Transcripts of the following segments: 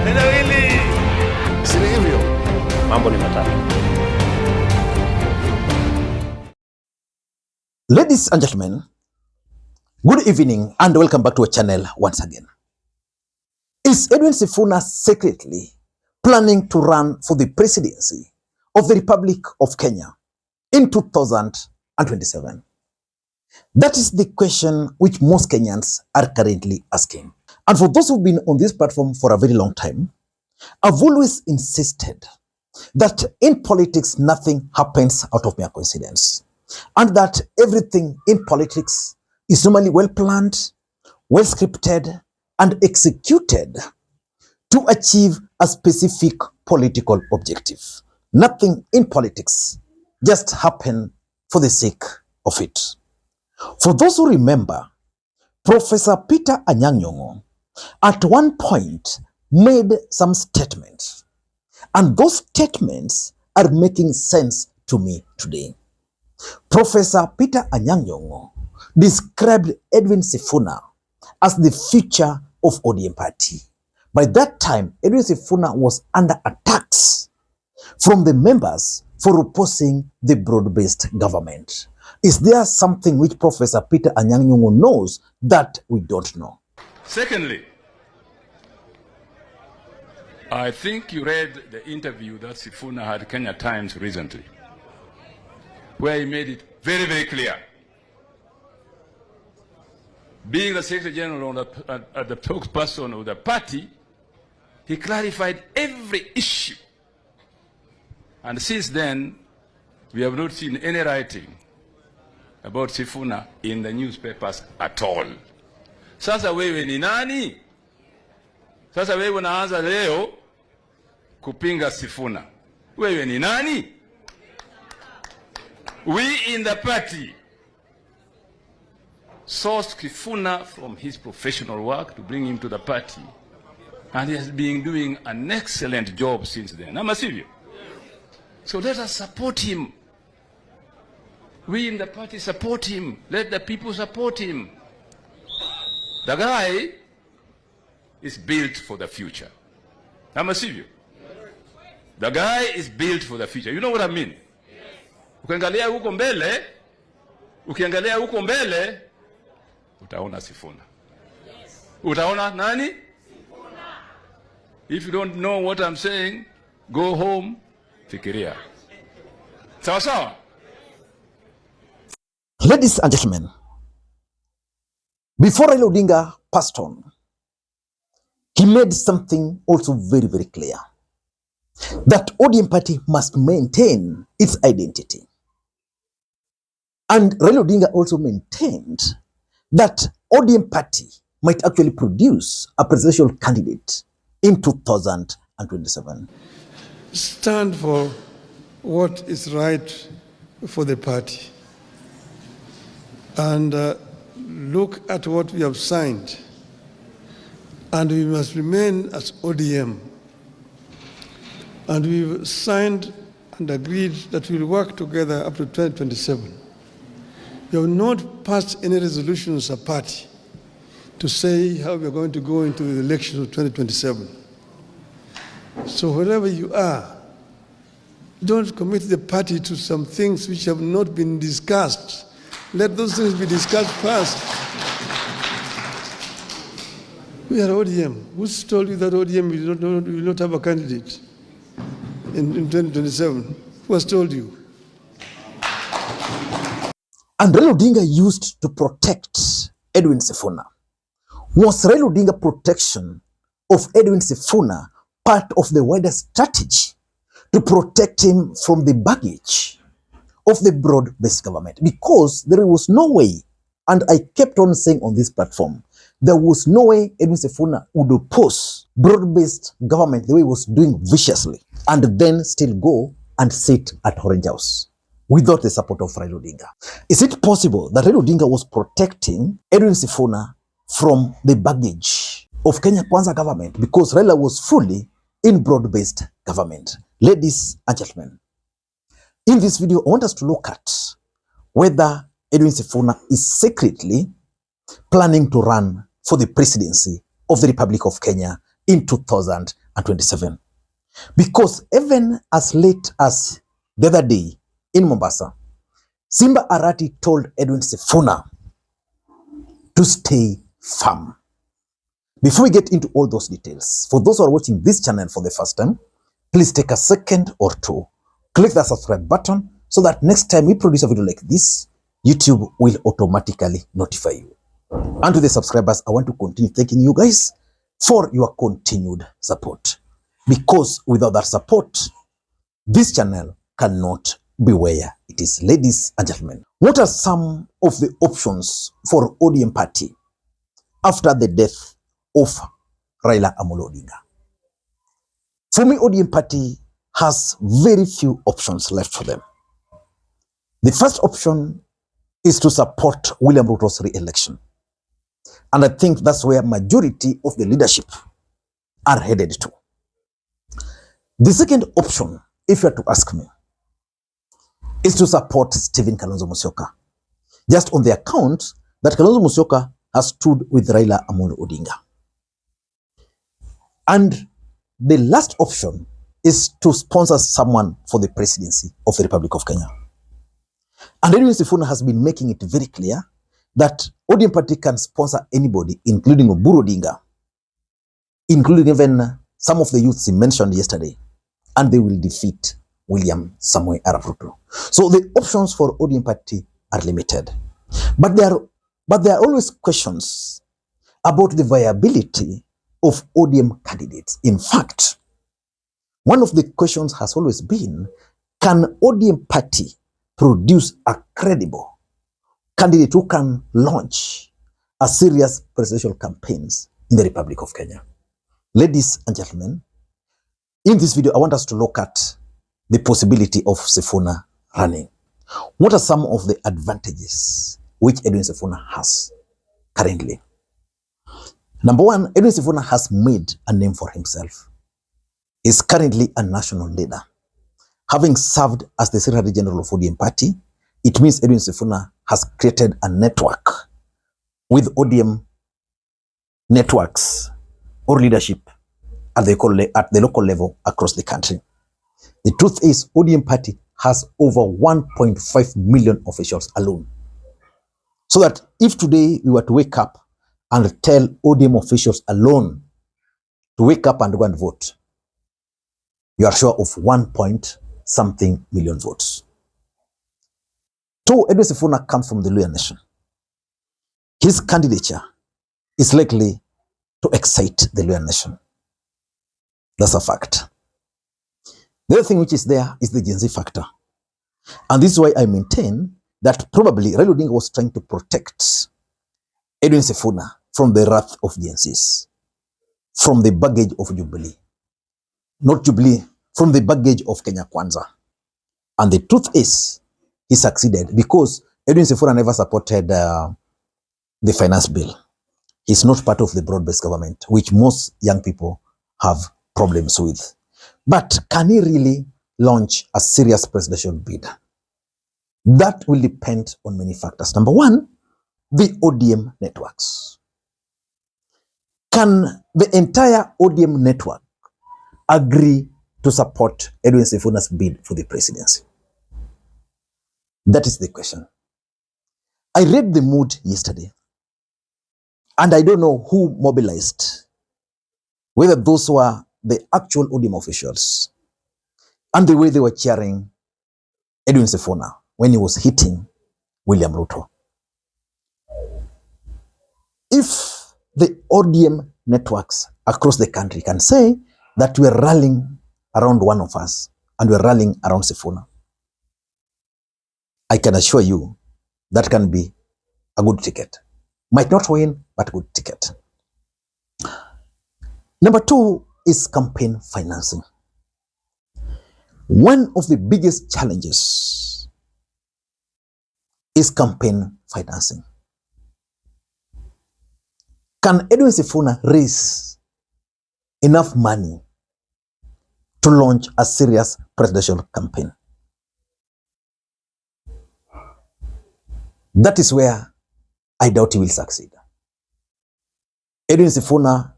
Neno hili si hivyo. Mambo ni matatu. Ladies and gentlemen, good evening and welcome back to our channel once again. Is Edwin Sifuna secretly planning to run for the presidency of the Republic of Kenya in 2027? That is the question which most Kenyans are currently asking. And for those who've been on this platform for a very long time, I've always insisted that in politics, nothing happens out of mere coincidence. And that everything in politics is normally well planned, well scripted, and executed to achieve a specific political objective. Nothing in politics just happen for the sake of it. For those who remember, Professor Peter Anyang' Nyong'o at one point made some statements, and those statements are making sense to me today. Professor Peter Anyang' Nyong'o described Edwin Sifuna as the future of ODM party. By that time, Edwin Sifuna was under attacks from the members for opposing the broad-based government. Is there something which Professor Peter Anyang' Nyong'o knows that we don't know? Secondly, I think you read the interview that Sifuna had Kenya Times recently, where he made it very, very clear. Being the Secretary General at the spokesperson of the party, he clarified every issue. And since then, we have not seen any writing about Sifuna in the newspapers at all. Sasa wewe ni nani? Sasa wewe unaanza leo kupinga Sifuna. Wewe ni nani? We in the party sourced Sifuna from his professional work to bring him to the party. And he has been doing an excellent job since then. Ama sivyo? So let us support him. We in the party support him. Let the people support him. The guy is built for the future. Ama sivyo? The guy is built for the future. You know what I mean? Ukiangalia huko mbele, utaona Sifuna. Utaona nani? Sifuna. If you don't know what I'm saying, go home, fikiria. Sawa sawa? Ladies and gentlemen, before Raila Odinga passed on, he made something also very, very clear. That ODM party must maintain its identity. And Raila Odinga also maintained that ODM party might actually produce a presidential candidate in 2027. Stand for what is right for the party. And look at what we have signed. And we must remain as ODM. And we've signed and agreed that we'll work together up to 2027. We have not passed any resolutions as a party to say how we are going to go into the elections of 2027. So wherever you are, don't commit the party to some things which have not been discussed. Let those things be discussed first. We are ODM. Who's told you that ODM will not have a candidate in 2027? Who has told you? And Raila Odinga used to protect Edwin Sifuna. Was Raila Odinga protection of Edwin Sifuna part of the wider strategy to protect him from the baggage of the broad-based government? Because there was no way, and I kept on saying on this platform, there was no way Edwin Sifuna would oppose broad-based government the way he was doing viciously, and then still go and sit at Orange House without the support of Raila Odinga. Is it possible that Raila Odinga was protecting Edwin Sifuna from the baggage of Kenya Kwanza government because Raila was fully in broad-based government? Ladies and gentlemen, in this video, I want us to look at whether Edwin Sifuna is secretly planning to run for the presidency of the Republic of Kenya in 2027. Because even as late as the other day in Mombasa, Simba Arati told Edwin Sifuna to stay firm. Before we get into all those details, for those who are watching this channel for the first time, please take a second or two, click the subscribe button so that next time we produce a video like this, YouTube will automatically notify you. And to the subscribers, I want to continue thanking you guys for your continued support. Because without that support, this channel cannot be where it is. Ladies and gentlemen, what are some of the options for ODM party after the death of Raila Amolo Odinga? For me, ODM party has very few options left for them. The first option is to support William Ruto's re-election. And I think that's where majority of the leadership are headed to. The second option, if you are to ask me, is to support Stephen Kalonzo Musyoka, just on the account that Kalonzo Musyoka has stood with Raila Amolo Odinga. And the last option is to sponsor someone for the presidency of the Republic of Kenya. And Edwin Sifuna has been making it very clear that ODM party can sponsor anybody, including Oburu Odinga, including even some of the youths he mentioned yesterday, and they will defeat William Samoei Arap Ruto. So the options for ODM party are limited. But there are always questions about the viability of ODM candidates. In fact, one of the questions has always been, can ODM party produce a credible candidate who can launch a serious presidential campaigns in the Republic of Kenya? Ladies and gentlemen, in this video, I want us to look at the possibility of Sifuna running. What are some of the advantages which Edwin Sifuna has currently? Number one, Edwin Sifuna has made a name for himself. He's currently a national leader. Having served as the Secretary General of ODM Party, it means Edwin Sifuna has created a network with ODM networks or leadership at the local level across the country. The truth is, ODM Party has over 1.5 million officials alone. So that if today we were to wake up and tell ODM officials alone to wake up and go and vote, you are sure of 1 point something million votes. So Edwin Sifuna comes from the Luhya nation. His candidature is likely to excite the Luhya nation. That's a fact. The other thing which is there is the Gen Z factor. And this is why I maintain that probably Raila Odinga was trying to protect Edwin Sifuna from the wrath of Gen Zs, from the baggage of Jubilee. Not Jubilee, from the baggage of Kenya Kwanza. And the truth is, he succeeded because Edwin Sifuna never supported the finance bill. He's not part of the broad-based government, which most young people have problems with. But can he really launch a serious presidential bid? That will depend on many factors. Number one, the ODM networks. Can the entire ODM network agree to support Edwin Sifuna's bid for the presidency? That is the question. I read the mood yesterday, and I don't know who mobilized, whether those were the actual ODM officials, and the way they were cheering Edwin Sifuna when he was hitting William Ruto. If the ODM networks across the country can say that we're rallying around one of us and we're rallying around Sifuna, I can assure you that can be a good ticket. Might not win, but a good ticket. Number two is campaign financing. One of the biggest challenges is campaign financing. Can Edwin Sifuna raise enough money to launch a serious presidential campaign? That is where I doubt he will succeed. Edwin Sifuna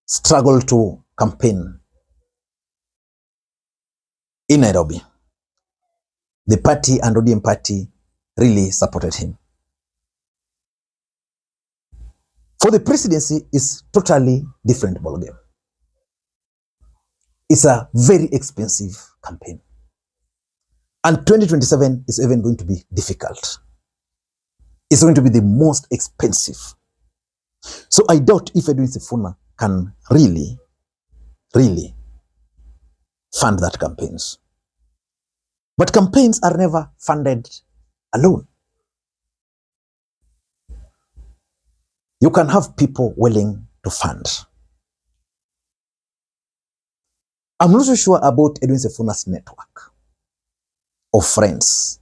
struggled to campaign in Nairobi, the party and ODM party really supported him. For the presidency, is totally different ballgame. It's a very expensive campaign. And 2027 is even going to be difficult. It's going to be the most expensive. So I doubt if Edwin Sifuna can really fund that campaigns. But campaigns are never funded alone. You can have people willing to fund. I'm not so sure about Edwin Sifuna's network of friends.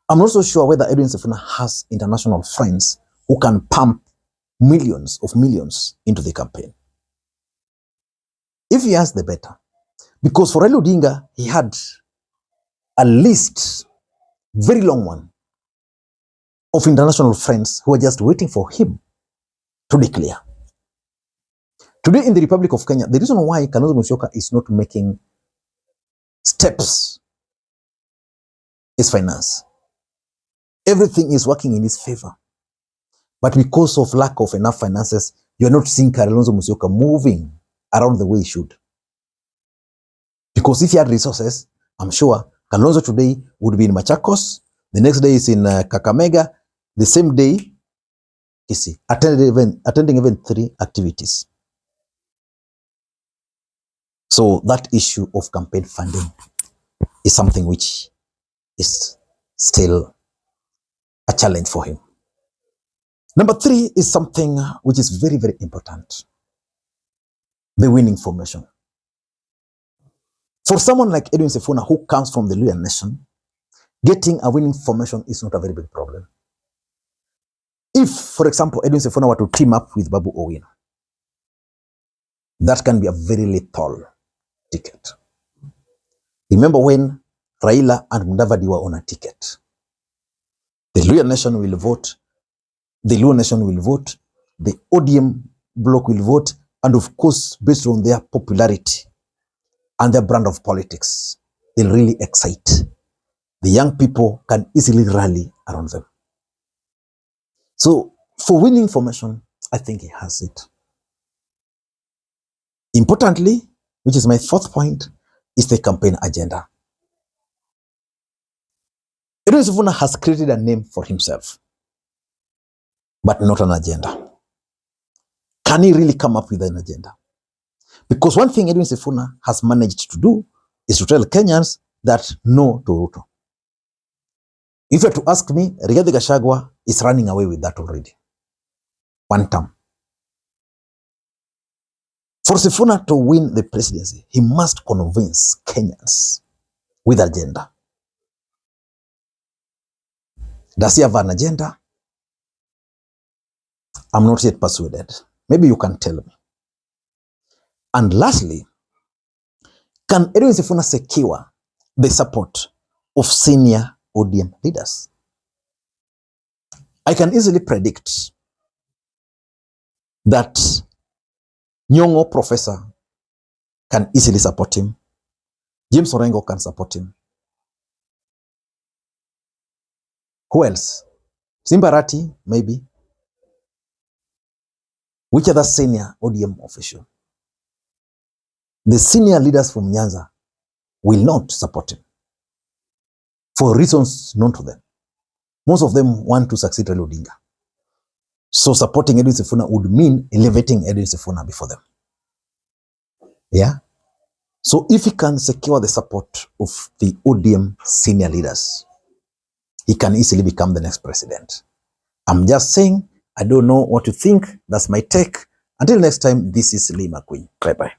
I'm not so sure whether Edwin Sifuna has international friends who can pump millions of millions into the campaign. If he has, the better. Because for Raila Odinga, he had a list, very long one, of international friends who are just waiting for him to declare. Today in the Republic of Kenya, the reason why Kalonzo Musyoka is not making steps is finance. Everything is working in his favor. But because of lack of enough finances, you're not seeing Kalonzo Musyoka moving around the way he should. Because if he had resources, I'm sure Kalonzo today would be in Machakos, the next day is in Kakamega, the same day, you see, attending even 3 activities. So that issue of campaign funding is something which is still a challenge for him. Number 3 is something which is very, very important. The winning formation. For someone like Edwin Sifuna, who comes from the Luhya nation, getting a winning formation is not a very big problem. If, for example, Edwin Sifuna were to team up with Babu Owino, that can be a very lethal ticket. Remember when Raila and Mudavadi were on a ticket? The Luhya nation will vote, the Luo nation will vote, the ODM bloc will vote, and of course, based on their popularity and their brand of politics, they'll really excite. The young people can easily rally around them. So, for winning formation, I think he has it. Importantly, which is my 4th point, is the campaign agenda. Edwin Sifuna has created a name for himself, but not an agenda. Can he really come up with an agenda? Because one thing Edwin Sifuna has managed to do is to tell Kenyans that no to Ruto. If you were to ask me, Rigathi Gachagua is running away with that already. One term. For Sifuna to win the presidency, he must convince Kenyans with agenda. Does he have an agenda? I'm not yet persuaded. Maybe you can tell me. And lastly, can Edwin Sifuna secure the support of senior ODM leaders? I can easily predict that Nyong'o Professor can easily support him. James Orengo can support him. Who else? Simbarati, maybe. Which other senior ODM official? The senior leaders from Nyanza will not support him for reasons known to them. Most of them want to succeed Raila Odinga. So supporting Edwin Sifuna would mean elevating Edwin Sifuna before them. Yeah? So if he can secure the support of the ODM senior leaders, he can easily become the next president. I'm just saying, I don't know what you think. That's my take. Until next time, this is Lee Makwiny. Bye-bye.